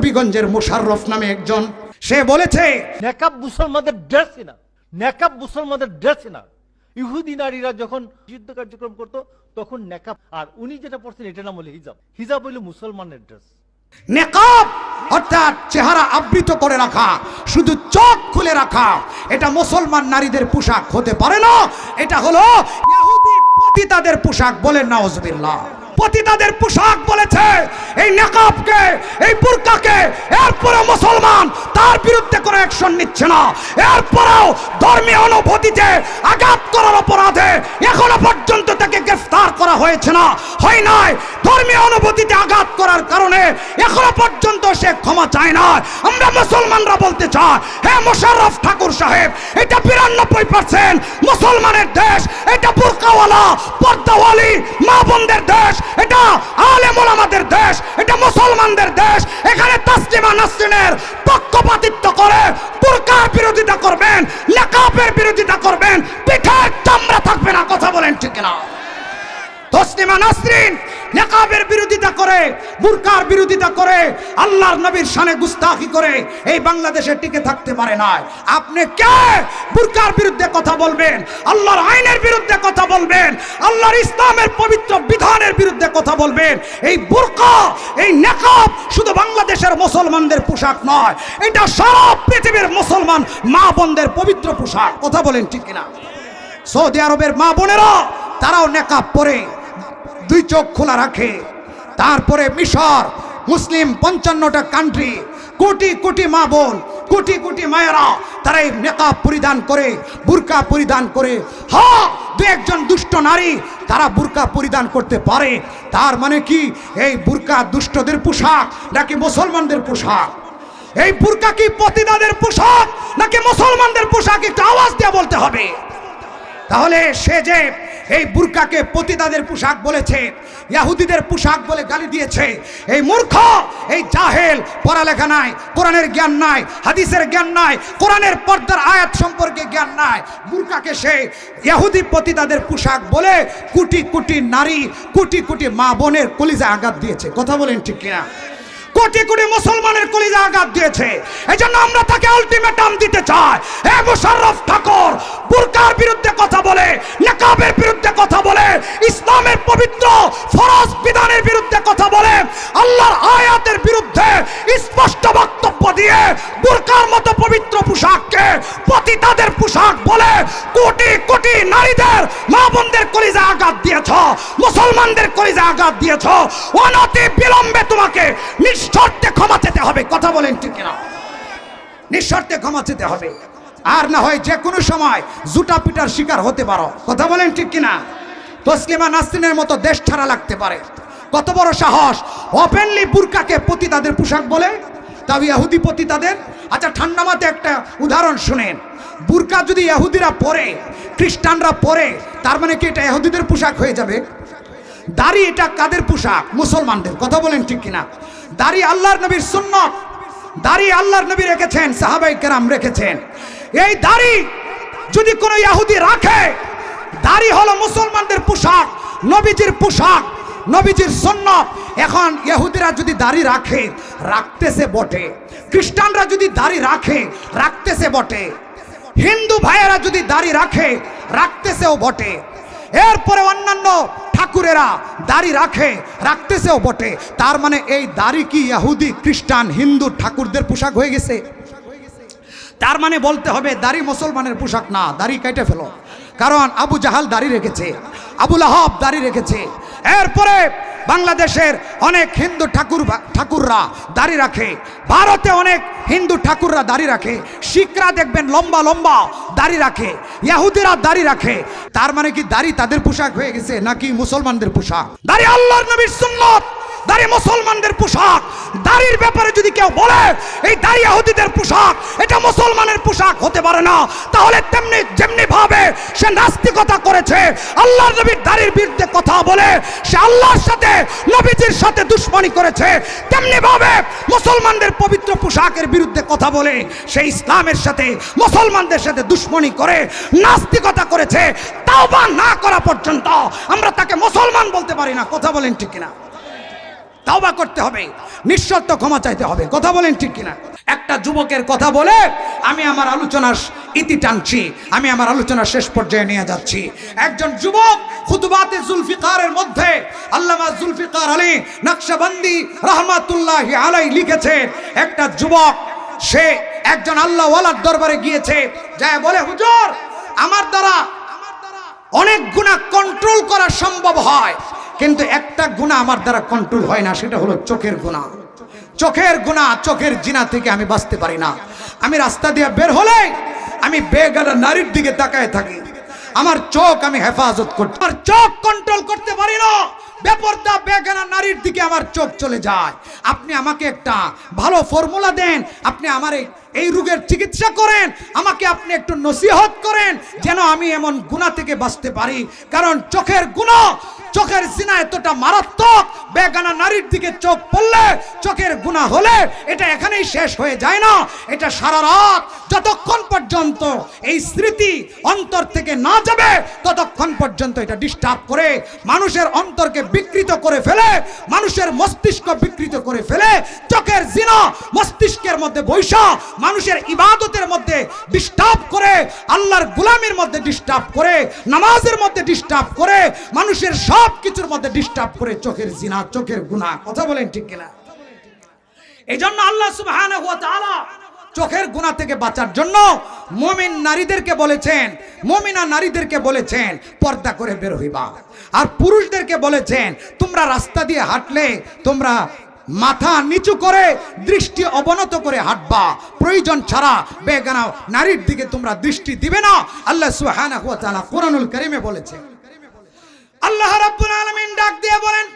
হবিগঞ্জের মোশাররফ নামে একজন, সে বলেছে নেকাব মুসলমানদের ড্রেসই না, নেকাব মুসলমানদের ড্রেসই না। ইহুদি নারীরা যখন যুদ্ধ কার্যক্রম করতো তখন নেকাব, আর উনি যেটা পড়ছেন এটা নাম হলো হিজাব। হিজাব হইল মুসলমানের ড্রেস। নেকাব অর্থাৎ চেহারা আবৃত করে রাখা, শুধু চোখ খুলে রাখা, এটা মুসলমান নারীদের পোশাক হতে পারে না। এটা হলো ইহুদি পতিতাদের পোশাক। বলেন নাউজুবিল্লাহ। পতিতাদের পোশাক বলেছে এই নেকাবকে, এই বুরকাকে। এরপরে মুসলমান তার বিরুদ্ধে কোনো অ্যাকশন নিচ্ছে না। এরপরেও ধর্মীয় অনুভূতিতে আঘাত করার অপরাধে এখনো পর্যন্ত তাকে গ্রেফতার করা হয়েছে না, হয় নাই। ধর্মীয় অনুভূতিতে আঘাত করার কারণে এখনো পর্যন্ত সে ক্ষমা চায় না। আমরা মুসলমানরা বলতে চাই, হে মোশাররফ ঠাকুর সাহেব, এটা 92% মুসলমানের দেশ, এটা বুরকাওয়ালা পর্দাওয়ালি মা বোনদের দেশ, এটা আলেম ওলামাদের দেশ, এটা মুসলমানদের দেশ। এখানে তাসলিমা নাসরিনের পক্ষপাতিত্ব করে বুরকার বিরোধিতা করবেন, নেকাবের বিরোধিতা করবেন, পিঠের চামড়া থাকবে না। কথা বলেন ঠিক না? তাসলিমা নাসরিন নেকাবের বিরোধিতা করে, বুরকার বিরোধিতা করে, আল্লাহর নবীর শানে গুস্তাখি করে এই বাংলাদেশে টিকে থাকতে পারে না। আপনি কে বুরকার বিরুদ্ধে কথা বলবেন, আল্লাহর আইনের বিরুদ্ধে কথা বলবেন, আল্লাহর ইসলামের পবিত্র বিধানের বিরুদ্ধে কথা বলবেন? এই বুরকা, এই নেকাব শুধু বাংলাদেশের মুসলমানদের পোশাক নয়, এটা সারা পৃথিবীর মুসলমান মা বোনদের পবিত্র পোশাক। কথা বলেন ঠিক কিনা? সৌদি আরবের মা বোনেরা তারাও নেকাব পরে দুই চোখ খোলা রাখে। তারপরে মিশর, মুসলিম 55টা কান্ট্রি, কোটি কোটি মা বোন, কোটি কোটি মায়েরা তারা এই নেকাব পরিধান করে, বুরকা পরিধান করে। হ্যাঁ, দু একজন দুষ্ট নারী তারা বুরকা পরিধান করতে পারে। তার মানে কি এই বুরকা দুষ্টদের পোশাক নাকি মুসলমানদের পোশাক? এই বুরকা কি পতিতাদের পোশাক নাকি মুসলমানদের পোশাক? একটু আওয়াজ দিয়ে বলতে হবে। তাহলে সে যে এই বুরকাকে পতিতাদের পোশাক বলেছে, ইহুদিদের পোশাক বলে গালি দিয়েছে, এই মূর্খ, এই জাহেল, পড়ালেখা নাই, কোরআনের জ্ঞান নাই, হাদিসের জ্ঞান নাই, কোরআনের পর্দার আয়াত সম্পর্কে জ্ঞান নাই, বুরকাকে সে ইহুদি পতিতাদের পোশাক বলে কোটি কোটি নারী, কোটি কোটি মা বোনের কলিজা আঘাত দিয়েছে। কথা বলেন ঠিক কিনা? কোটি কোটি মুসলমানের কলিজা আঘাত দিয়েছে। এজন্য আমরা তাকে আলটিমেটাম দিতে চাই, হে মোশাররফ ঠাকুর, বুরকার বিরুদ্ধে কথা বলে, নেকাবের বিরুদ্ধে কথা বলে, ইসলামের পবিত্র ফরজ বিধানের বিরুদ্ধে কথা বলে, আল্লাহর আয়াতের বিরুদ্ধে স্পষ্ট বক্তব্য দিয়ে বুরকার মতো পবিত্র পোশাককে পতিতাদের পোশাক বলে কোটি কোটি নারীদের, মা বোনদের কলিজা আঘাত দিয়েছ, মুসলমানদের কলিজা আঘাত দিয়েছ। অনতি বিলম্বে তোমাকে নিঃশর্তে ক্ষমা চেতে হবে। কথা বলেন ঠিক কিনা? নিঃশর্তে ক্ষমা চেতে হবে, আর না হয় যে কোনো সময় জুতা পিটার শিকার হতে পারো। কথা বলেন ঠিক কিনা? তাসলিমা নাসরিনের মতো দেশ ছাড়া লাগতে পারে। কত বড় সাহস, ওপেনলি বুরকাকে পতিতাদের পোশাক বলে, তাও ইহুদি পতিতাদের। আচ্ছা, ঠান্ডা মাথায় একটা উদাহরণ শুনেন। বুরকা যদি ইহুদিরা পরে, খ্রিস্টানরা পরে, তার মানে কি এটা ইহুদিদের পোশাক হয়ে যাবে? দাড়ি এটা কাদের পোশাক? মুসলমানদের। কথা বলেন ঠিক কিনা? দাড়ি আল্লাহর নবীর সুন্নাত, দাড়ি আল্লাহর নবী রেখেছেন, সাহাবায়ে কেরাম রেখেছেন। এই দাড়ি যদি কোনো ইহুদি রাখে, দাড়ি হলো মুসলমানদের পোশাক, নবীজির পোশাক, নবীজির সুন্নাত। এখন ইহুদিরা যদি দাড়ি রাখে, রাখতেছে বটে, খ্রিস্টানরা যদি দাড়ি রাখে, রাখতেছে বটে, হিন্দু ভাইয়েরা যদি দাড়ি রাখে, রাখতেছেও বটে, এরপরে অন্যান্য ঠাকুরেরা দাড়ি রাখে, রাখতেছেও বটে। তার মানে এই দাড়ি কি ইহুদি, খ্রিস্টান, হিন্দু ঠাকুরদের পোশাক হয়ে গেছে? তার মানে বলতে হবে দাড়ি মুসলমানের পোশাক না, দাড়ি কেটে ফেলো। কারণ আবু জাহাল দাড়ি রেখেছে, আবু লাহাব দাড়ি রেখেছে, এরপরে বাংলাদেশের অনেক হিন্দু ঠাকুররা দাড়ি রাখে, ভারতে অনেক হিন্দু ঠাকুররা দাড়ি রাখে, শিখরা দেখবেন লম্বা লম্বা দাড়ি রাখে, ইহুদিরা দাড়ি রাখে। তার মানে কি দাড়ি তাদের পোশাক হয়ে গেছে নাকি মুসলমানদের পোশাক? দাড়ি আল্লাহর নবীর সুন্নাত, দাড়ি মুসলমানদের পোশাক। দাড়ির ব্যাপারে যদি কেউ বলে এই দাড়ি ইহুদিদের পোশাক, এটা মুসলমানের পোশাক হতে পারে না, তাহলে তেমনি যেমনি ভাবে সে নাস্তিকতা করেছে, আল্লাহর নবীর দাড়ির বিরুদ্ধে কথা বলে সে আল্লাহর সাথে, নবীজির সাথে দুশমনি করেছে, তেমনি ভাবে মুসলমানদের পবিত্র পোশাকের বিরুদ্ধে কথা বলে সে ইসলামের সাথে, মুসলমানদের সাথে দুশমনি করে নাস্তিকতা করেছে। তাওবা না করা পর্যন্ত আমরা তাকে মুসলমান বলতে পারি না। কথা বলেন ঠিক কিনা? তওবা করতে হবে, নিঃশর্ত ক্ষমা চাইতে হবে। কথা বলেন ঠিক কিনা? একটা যুবকের কথা বলে আমি আমার আলোচনার ইতি টানছি, আমি আমার আলোচনার শেষ পর্যায়ে নিয়ে যাচ্ছি। একজন যুবক খুতবাতে জুলফিকারের মধ্যে আল্লামা জুলফিকার আলী নকশবন্দি রহমাতুল্লাহি আলাইহি লিখেছে, একটা যুবক সে একজন আল্লাহওয়ালার দরবারে গিয়েছে, যায় বলে, হুজুর আমার দ্বারা অনেক গুনাহ কন্ট্রোল করা সম্ভব হয়, কিন্তু একটা গুনাহ আমার দ্বারা কন্ট্রোল হয় না, সেটা হলো চোখের গুনাহ। চোখের গুনাহ, চোখের জিনা থেকে আমি বাঁচতে পারি না। আমি রাস্তা দিয়ে বের হলে আমি বেগানা নারীর দিকে তাকায় থাকি, আমার চোখ আমি হেফাজত করতে, আমার চোখ কন্ট্রোল করতে পারি না, বেপরদা বেগানা নারীর দিকে আমার চোখ চলে যায়। আপনি আমাকে একটা ভালো ফর্মুলা দেন, আপনি আমার এই রোগের চিকিৎসা করেন, আমাকে আপনি একটু নসিহত করেন যেন আমি এমন গুনাহ থেকে বাঁচতে পারি। কারণ চোখের গুনাহ, চোখের জিনা এতটা মারাত্মক, বেগানা নারীর দিকে চোখ পড়লে, চোখের গুনাহ হলে এটা এখানেই শেষ হয়ে যায় না, এটা সারা রাত যতক্ষণ পর্যন্ত এই স্মৃতি অন্তর থেকে না যাবে ততক্ষণ পর্যন্ত এটা ডিস্টার্ব করে মানুষের অন্তরকে বিকৃত করে ফেলে, মানুষের মস্তিষ্ক বিকৃত করে ফেলে। চোখের জিনা মস্তিষ্কের মধ্যে বৈশা মানুষের ইবাদতের মধ্যে ডিস্টার্ব করে, আল্লাহর গোলামির মধ্যে ডিস্টার্ব করে, নামাজের মধ্যে ডিস্টার্ব করে, মানুষের সব কিছুর মধ্যে ডিস্টার্ব করে চোখের জিনা, চোখের গুনাহ। কথা বলেন ঠিক কিনা? এই জন্য আল্লাহ সুবহানাহু ওয়া তাআলা চোখের গুনাহ থেকে বাঁচার জন্য মুমিন নারীদেরকে বলেছেন, মুমিনা নারীদেরকে বলেছেন পর্দা করে বের হইবা। আর পুরুষদেরকে বলেছেন তোমরা রাস্তা দিয়ে হাঁটলে তোমরা মাথা নিচু করে দৃষ্টি অবনত করে হাঁটবা, প্রয়োজন ছাড়া বেগানা নারীর দিকে তোমরা দৃষ্টি দিবে না। আল্লাহ সুবহানাহু ওয়া তাআলা কোরআনুল কারীমে বলেছেন। আল্লাহ রাব্বুল আলামিন ডাক দিয়ে বলেন,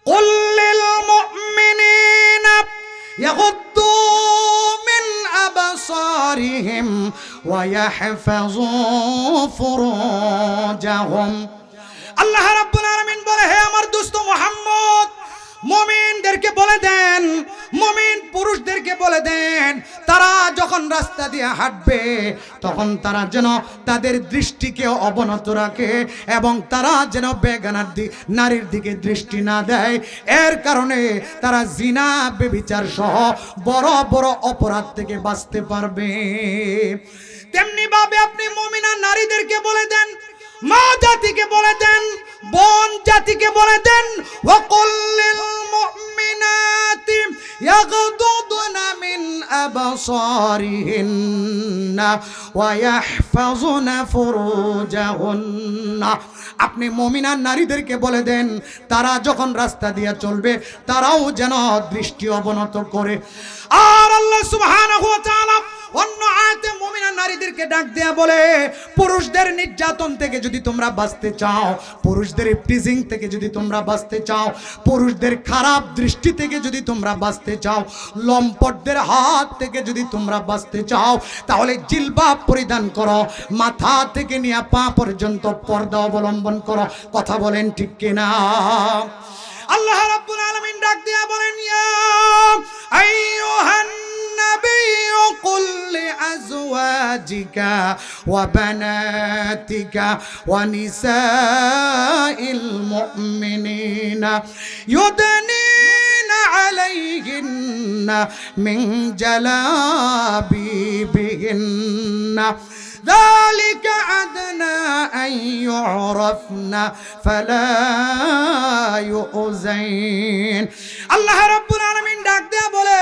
কুল লিল মুমিনিনা ইয়াগুদ্দু মিন আবসারিহিম ওয়া ইয়াহফাযু ফুরুজাহুম। আল্লাহ রাব্বুল আলামিন বলে, হে আমার দোস্ত মুহাম্মদ, মুমিনদেরকে বলে দেন, মুমিন পুরুষদেরকে বলে দেন, তারা যখন রাস্তা দিয়ে হাঁটবে তখন তারা যেন তাদের দৃষ্টিকে অবনত রাখে এবং তারা যেন বেগানার নারীর দিকে দৃষ্টি না দেয়। এর কারণে তারা জিনা, ব্যভিচার সহ বড় বড় অপরাধ থেকে বাঁচতে পারবে। তেমনি ভাবে আপনি মুমিনা নারীদেরকে বলে দেন, মা জাতিকে বলে দেন, বোন জাতিকে বলে দেন, ওয়াকুল লিল মুমিনাতি ইয়াগদুদনা মিন আবসারিহিন্না ওয়া ইয়াহফাযুনা ফুরুজাহুন্না। আপনি মুমিনা নারীদেরকে বলে দেন তারা যখন রাস্তা দিয়ে চলবে তারাও যেন দৃষ্টি অবনত করে। আর আল্লাহ সুবহানাহু ওয়া তাআলা অন্য আয়াতে মুমিনা নারীদেরকে ডাক দেয়া বলে, পুরুষদের নির্যাতন থেকে যদি তোমরা বাঁচতে চাও, পুরুষদের টিজিং থেকে যদি তোমরা বাঁচতে চাও, পুরুষদের খারাপ দৃষ্টি থেকে যদি তোমরা বাঁচতে চাও, লম্পটদের হাত থেকে যদি তোমরা বাঁচতে চাও, তাহলে জিলবাব পরিধান করো, মাথা থেকে নিয়ে পা পর্যন্ত পর্দা অবলম্বন করো। কথা বলেন ঠিক কিনা? আল্লাহ রাব্বুল আলামিন ডাক দিয়া বলেন, ইয়া আইয়ুহান النبي قل لأزواجك وبناتك ونساء المؤمنين يدنين عليهن من جلابيبهن ذلك أدنى أن يعرفن فلا يؤذين। আল্লাহ রাব্বুল আলামিন ডাক দেয়া বলে,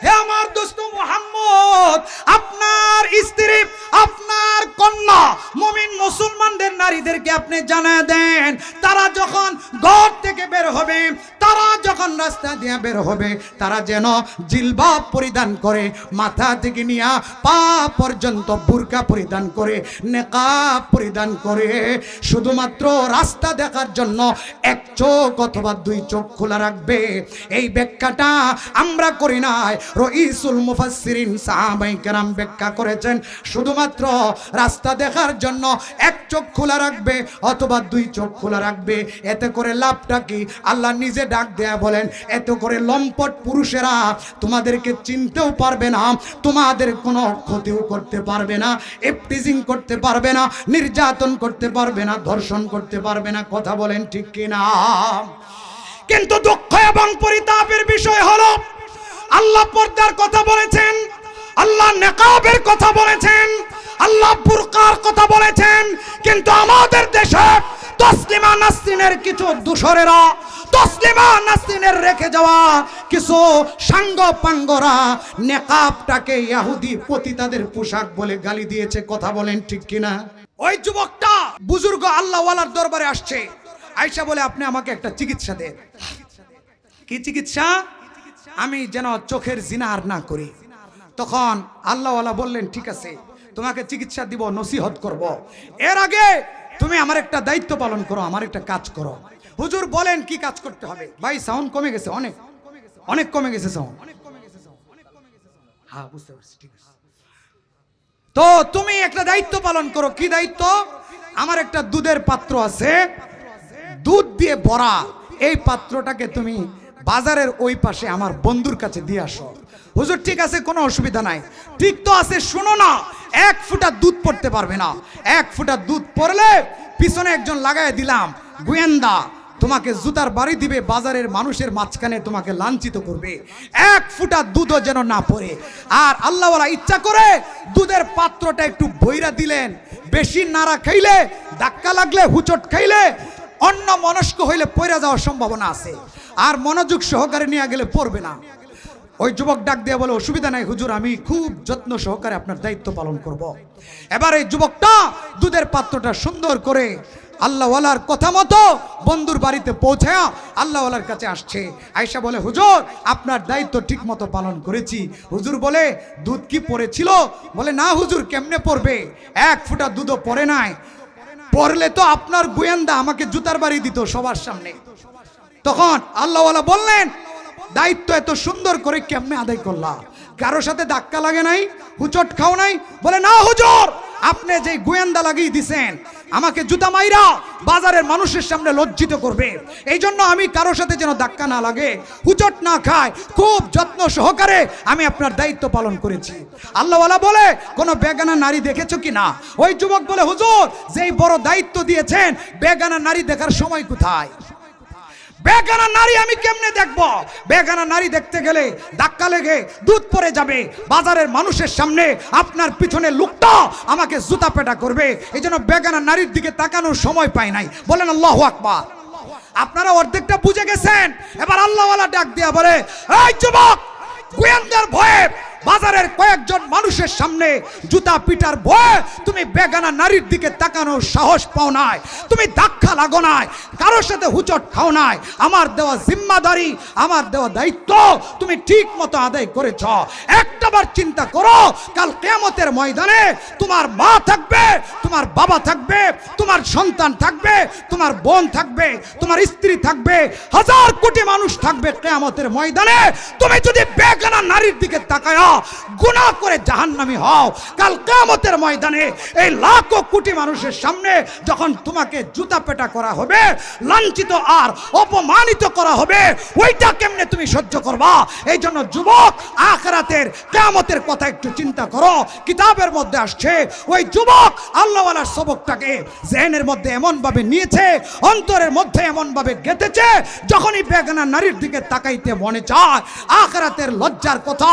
হে আমার দোস্ত মুহাম্মদ, আপনার স্ত্রী, আপনার কন্যা, মুমিন মুসলমানদের নারীদেরকে আপনি জানায় দেন, তারা যখন ঘর থেকে বের হবে, তারা যখন রাস্তা দিয়ে বের হবে, তারা যেন জিলবাব পরিধান করে, মাথা থেকে নিয়ে পা পর্যন্ত বুরকা পরিধান করে, নেকাব পরিধান করে, শুধুমাত্র রাস্তা দেখার জন্য এক চোখ অথবা দুই চোখ খোলা রাখবে। এই ব্যাখ্যাটা আমরা করি নাই, রইসুল মুফাসসিরিন সাহাবায়ে কেরাম ব্যাখ্যা করেছেন, শুধুমাত্র রাস্তা দেখার জন্য এক চোখ খোলা রাখবে অথবা দুই চোখ খোলা রাখবে। এতে করে লাভটা কি? আল্লাহ নিজে ডাক দেয়া বলেন, এত করে লম্পট পুরুষেরা তোমাদেরকে চিনতেও পারবে না, তোমাদের কোনো ক্ষতিও করতে পারবে না, ইফতিজিং করতে পারবে না, নির্যাতন করতে পারবে না, ধর্ষণ করতে পারবে না। কথা বলেন ঠিক কিনা? কিন্তু দুঃখ এবং পরিতাপের বিষয় হলো আল্লাহ পর্দার কথা বলেছেন, আল্লাহ নেকাবের কথা বলেছেন, আল্লাহ বুরকার কথা বলেছেন, কিন্তু আমাদের দেশে তসলিমা নাসরিনের কিছু দূষরেরা, তসলিমা নাসরিনের রেখে যাওয়া কিছু সাঙ্গ পাঙ্গরা নেকাবটাকে ইহুদি পতিতাদের পোশাক বলে গালি দিয়েছে। কথা বলেন ঠিক কিনা? ওই যুবকটা বুজুর্গ আল্লাহওয়ালার দরবারে আসছে, আয়েশা বলে আপনি আমাকে একটা চিকিৎসা দেন। কি চিকিৎসা? আমি যেন চোখের জিনা আর না করি। তখন আল্লাহওয়ালা বললেন ঠিক আছে, তোমাকে চিকিৎসা দিব, নসিহত করব। এর আগে তুমি আমার একটা দায়িত্ব পালন করো, আমার একটা কাজ করো। হুজুর বলেন কি কাজ করতে হবে? ভাই সাউন্ড কমে গেছে, অনেক অনেক কমে গেছে সাউন্ড। হ্যাঁ বুঝতে পারছি, ঠিক আছে। তো তুমি একটা দায়িত্ব পালন করো। কি দায়িত্ব? আমার একটা দুধের পাত্র আছে, দুধ দিয়ে ভরা, এই পাত্রটাকে তুমি বাজারের ওই পাশে আমার বন্ধুর কাছে দিয়ে আসো। হুজুর ঠিক আছে, কোনো অসুবিধা নাই। ঠিক তো আছে, শোনো না, 1 ফুটা দুধ পড়তে পারবে না। 1 ফুটা দুধ পড়লে পিছনে একজন লাগায় দিলাম গোয়েন্দা, তোমাকে জুতার বাড়ি দিবে, বাজারের মানুষের মাঝখানে তোমাকে লাঞ্ছিত করবে। 1 ফুটা দুধও যেন না পড়ে। আর আল্লাহওয়ালা ইচ্ছা করে দুধের পাত্রটা একটু বইরা দিলেন। বেশি নাড়া খাইলে, ধাক্কা লাগলে, হুচট খাইলে, অন্য মনস্ক হইলে পড়ে যাওয়ার সম্ভাবনা আছে। আর মনোযোগ সহকারে নিয়ে গেলে পড়বে না। ওই যুবক ডাক দিয়ে বলে অসুবিধা নাই হুজুর, আমি খুব যত্ন সহকারে আপনার দায়িত্ব পালন করব। এবার এই যুবকটা দুধের পাত্রটা সুন্দর করে আল্লাহওয়ালার কথা মতো বন্ধুর বাড়িতে পৌঁছায়া আল্লাহওয়ালার কাছে আসছে। আয়েশা বলে হুজুর আপনার দায়িত্ব ঠিক মতো পালন করেছি। হুজুর বলে দুধ কি পড়েছিল? বলে না হুজুর, কেমনে পড়বে, 1 ফুটা দুধও পড়ে নাই। পড়লে তো আপনার গোয়েন্দা আমাকে জুতার বাড়ি দিত সবার সামনে। তখন আল্লাহওয়ালা বললেন দায়িত্ব এত সুন্দর করে কেমনে আদায় করলা? কারো সাথে ধাক্কা লাগে নাই, হুচট খাও নাই? বলে না হুজুর, আপনি যে গোয়েন্দা লাগিয়ে দিছেন আমাকে জুতা মাইরা বাজারের মানুষের সামনে লজ্জিত করবে, এই জন্য আমি কারো সাথে যেন ধাক্কা না লাগে, হুচট না খায়, খুব যত্ন সহকারে আমি আপনার দায়িত্ব পালন করেছি। আল্লাহওয়ালা বলে কোনো বেগানা নারী দেখেছো কি না? ওই যুবক বলে হুজুর যেই বড় দায়িত্ব দিয়েছেন, বেগানা নারী দেখার সময় কোথায়? বেগানা নারী আমি কেমনে দেখবো? বেগানা নারী দেখতে গেলে ধাক্কা লেগে দুধ পড়ে যাবে, বাজারের মানুষের সামনে আপনার পিছনে লোকটা আমাকে জুতা পেটা করবে, এই জন্য বেগানা নারীর দিকে তাকানোর সময় পাই নাই। বলেন আল্লাহু আকবার। আপনারা অর্ধেকটা বুঝে গেছেন। এবার আল্লাহওয়ালা ডাক দিয়া বলে এই যুবক, গোয়েন্দার ভয়ে বাজারের কয়েকজন মানুষের সামনে জুতা পিটার ভয়ে তুমি বেগানা নারীর দিকে তাকানোর সাহস পাও নাই, তুমি ধাক্কা লাগো নাই, কারোর সাথে হুচট খাও নাই। আমার দেওয়া জিম্মাদারি, আমার দেওয়া দায়িত্ব তুমি ঠিক মতো আদায় করেছ। একটাবার চিন্তা করো, কাল কিয়ামতের ময়দানে তোমার মা থাকবে, তোমার বাবা থাকবে, তোমার সন্তান থাকবে, তোমার বোন থাকবে, তোমার স্ত্রী থাকবে, 1000 কোটি মানুষ থাকবে কিয়ামতের ময়দানে। তুমি যদি বেগানা নারীর দিকে তাকায় গুনাহ করে জাহান্নামী হও, কাল কিয়ামতের ময়দানে এই লাখো কোটি মানুষের সামনে যখন তোমাকে জুতা পেটা করা হবে, লাঞ্ছিত আর অপমানিত করা হবে, ওইটা কেমনে তুমি সহ্য করবা? এই জন্য যুবক, আখিরাতের কিয়ামতের কথা একটু চিন্তা করো। কিতাবের মধ্যে আসছে ওই যুবক আল্লাহওয়ালার সবকটাকে জেহেনের মধ্যে এমন ভাবে নিয়েছে, অন্তরের মধ্যে এমন ভাবে গেঁথেছে, যখনই বেগানা নারীর দিকে তাকাইতে মনে চায় আখিরাতের লজ্জার কথা,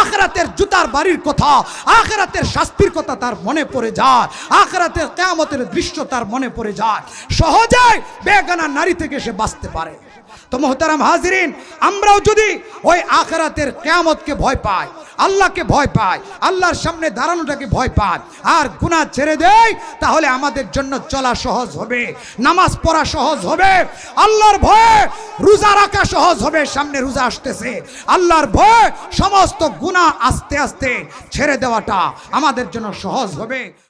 আখিরাতের জুতার বাড়ির কথা, আখিরাতের শাস্তির কথা তার মনে পড়ে যায়, আখিরাতের কিয়ামতের দৃশ্য তার মনে পড়ে যায়, সহজে বেগানা নারী থেকে সে বাঁচতে পারে। তো মোহতারাম হাজিরিন, আমরাও যদি ওই আখিরাতের কিয়ামতকে ভয় পাই, আল্লাহকে ভয় পাই, আল্লাহর সামনে দাঁড়ানোটাকে ভয় পাই, আর গুনাহ ছেড়ে দেই, তাহলে আমাদের জন্য চলা সহজ হবে, নামাজ পড়া সহজ হবে, আল্লাহর ভয়ে রোজা রাখা সহজ হবে। সামনে রোজা আসতেছে, আল্লাহর ভয়ে সমস্ত গুনাহ আস্তে আস্তে ছেড়ে দেওয়াটা আমাদের জন্য সহজ হবে।